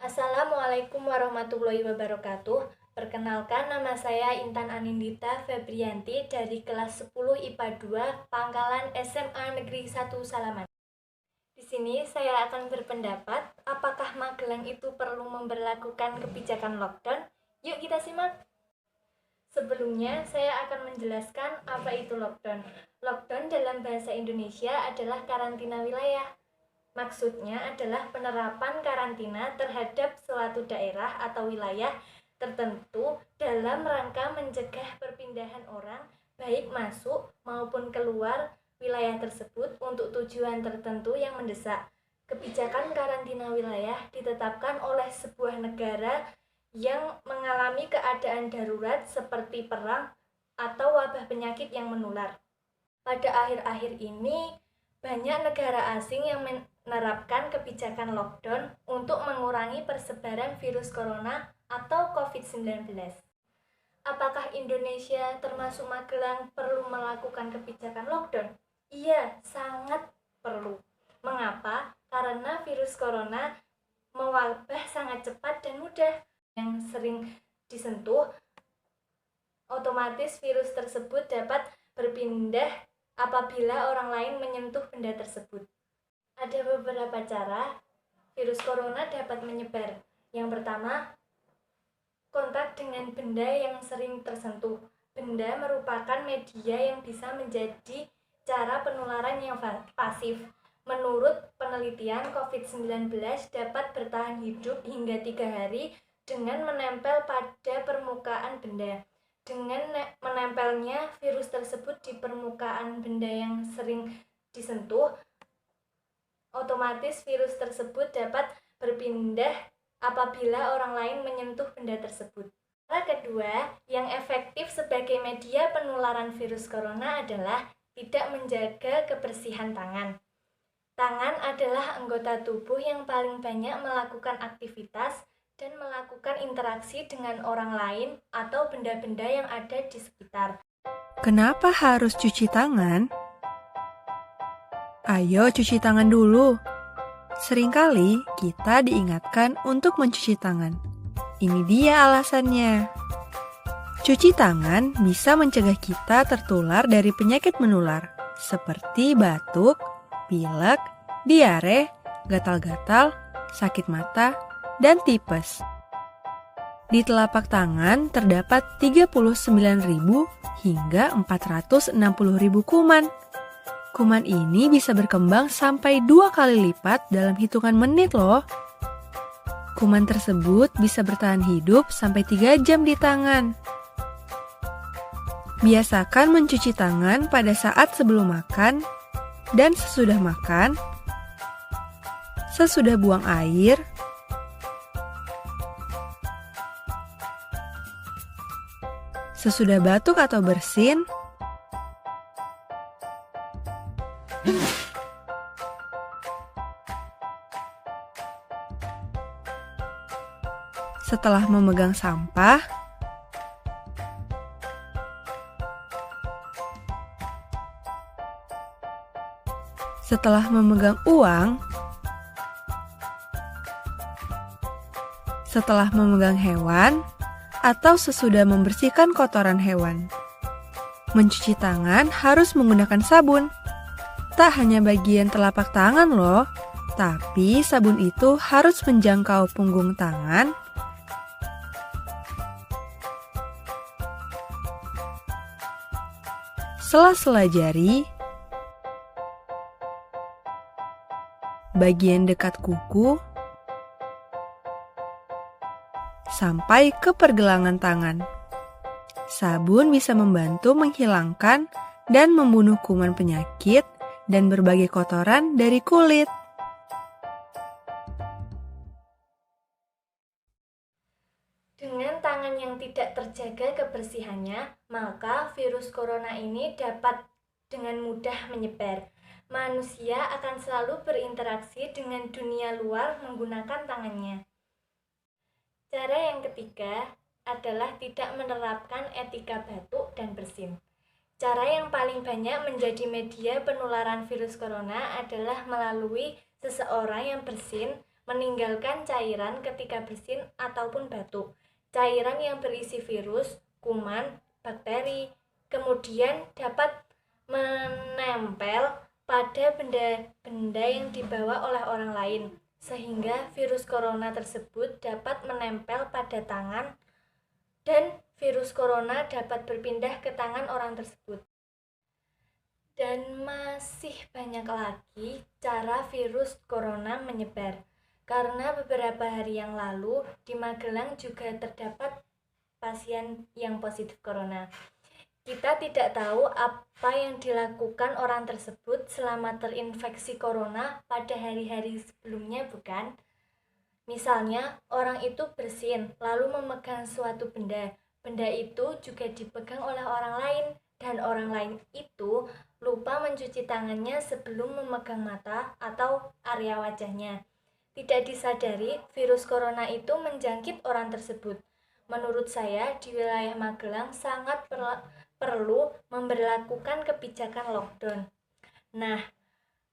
Assalamualaikum warahmatullahi wabarakatuh. Perkenalkan, nama saya Intan Anindita Febrianti dari kelas 10 IPA 2 Pangkalan SMA Negeri 1 Salaman. Di sini saya akan berpendapat, apakah Magelang itu perlu memberlakukan kebijakan lockdown? Yuk kita simak. Sebelumnya, saya akan menjelaskan apa itu lockdown. Lockdown dalam bahasa Indonesia adalah karantina wilayah. Maksudnya adalah penerapan karantina terhadap suatu daerah atau wilayah tertentu dalam rangka mencegah perpindahan orang baik masuk maupun keluar wilayah tersebut untuk tujuan tertentu yang mendesak. Kebijakan karantina wilayah ditetapkan oleh sebuah negara yang mengalami keadaan darurat seperti perang atau wabah penyakit yang menular. Pada akhir-akhir ini, banyak negara asing yang menerapkan kebijakan lockdown untuk mengurangi persebaran virus corona atau COVID-19. Apakah Indonesia termasuk Magelang perlu melakukan kebijakan lockdown? Iya, sangat perlu. Mengapa? Karena virus corona mewabah sangat cepat dan mudah. Yang sering disentuh, otomatis virus tersebut dapat berpindah apabila orang lain menyentuh benda tersebut. Ada beberapa cara virus corona dapat menyebar. Yang pertama, kontak dengan benda yang sering tersentuh. Benda merupakan media yang bisa menjadi cara penularan yang pasif. Menurut penelitian, COVID-19 dapat bertahan hidup hingga 3 hari dengan menempel pada permukaan benda. Dengan menempelnya virus tersebut di permukaan benda yang sering disentuh, otomatis virus tersebut dapat berpindah apabila orang lain menyentuh benda tersebut. Cara kedua yang efektif sebagai media penularan virus corona adalah tidak menjaga kebersihan tangan. Tangan adalah anggota tubuh yang paling banyak melakukan aktivitas dan melakukan interaksi dengan orang lain atau benda-benda yang ada di sekitar. Kenapa harus cuci tangan? Ayo cuci tangan dulu. Seringkali kita diingatkan untuk mencuci tangan. Ini dia alasannya. Cuci tangan bisa mencegah kita tertular dari penyakit menular, seperti batuk, pilek, diare, gatal-gatal, sakit mata, dan tipes. Di telapak tangan terdapat 39.000 hingga 460.000 kuman. Kuman ini bisa berkembang sampai 2 kali lipat dalam hitungan menit loh. Kuman tersebut bisa bertahan hidup sampai 3 jam di tangan. Biasakan mencuci tangan pada saat sebelum makan dan sesudah makan, sesudah buang air, sesudah batuk atau bersin, setelah memegang sampah, setelah memegang uang, setelah memegang hewan, atau sesudah membersihkan kotoran hewan. Mencuci tangan harus menggunakan sabun. Tak hanya bagian telapak tangan loh, tapi sabun itu harus menjangkau punggung tangan, sela-sela jari, bagian dekat kuku, sampai ke pergelangan tangan. Sabun bisa membantu menghilangkan dan membunuh kuman penyakit dan berbagai kotoran dari kulit. Dengan tangan yang tidak terjaga kebersihannya, maka virus corona ini dapat dengan mudah menyebar. Manusia akan selalu berinteraksi dengan dunia luar menggunakan tangannya. Cara yang ketiga adalah tidak menerapkan etika batuk dan bersin. Cara yang paling banyak menjadi media penularan virus corona adalah melalui seseorang yang bersin, meninggalkan cairan ketika bersin ataupun batuk. Cairan yang berisi virus, kuman, bakteri, kemudian dapat menempel pada benda-benda yang dibawa oleh orang lain, sehingga virus corona tersebut dapat menempel pada tangan dan virus corona dapat berpindah ke tangan orang tersebut. Dan masih banyak lagi cara virus corona menyebar. Karena beberapa hari yang lalu di Magelang juga terdapat pasien yang positif corona. Kita tidak tahu apa yang dilakukan orang tersebut selama terinfeksi corona pada hari-hari sebelumnya, bukan? Misalnya, orang itu bersin lalu memegang suatu benda. Benda itu juga dipegang oleh orang lain dan orang lain itu lupa mencuci tangannya sebelum memegang mata atau area wajahnya. Tidak disadari, virus corona itu menjangkit orang tersebut. Menurut saya, di wilayah Magelang sangat perlu memberlakukan kebijakan lockdown. Nah,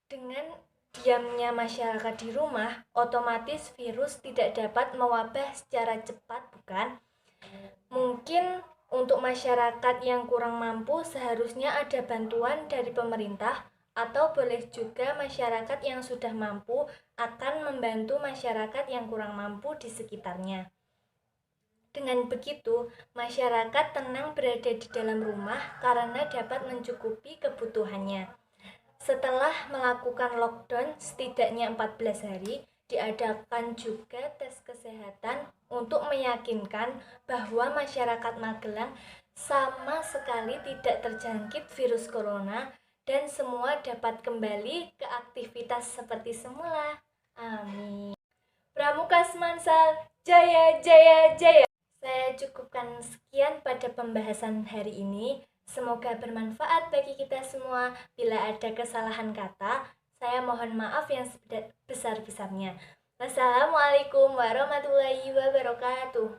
dengan diamnya masyarakat di rumah, otomatis virus tidak dapat mewabah secara cepat, bukan? Mungkin untuk masyarakat yang kurang mampu seharusnya ada bantuan dari pemerintah, atau boleh juga masyarakat yang sudah mampu akan membantu masyarakat yang kurang mampu di sekitarnya. Dengan begitu, masyarakat tenang berada di dalam rumah karena dapat mencukupi kebutuhannya. Setelah melakukan lockdown setidaknya 14 hari, diadakan juga tes kesehatan untuk meyakinkan bahwa masyarakat Magelang sama sekali tidak terjangkit virus corona dan semua dapat kembali ke aktivitas seperti semula. Amin. Pramuka Semansal, Jaya Jaya Jaya. Saya cukupkan sekian pada pembahasan hari ini. Semoga bermanfaat bagi kita semua. Bila ada kesalahan kata, saya mohon maaf yang sebesar-besarnya. Wassalamualaikum warahmatullahi wabarakatuh.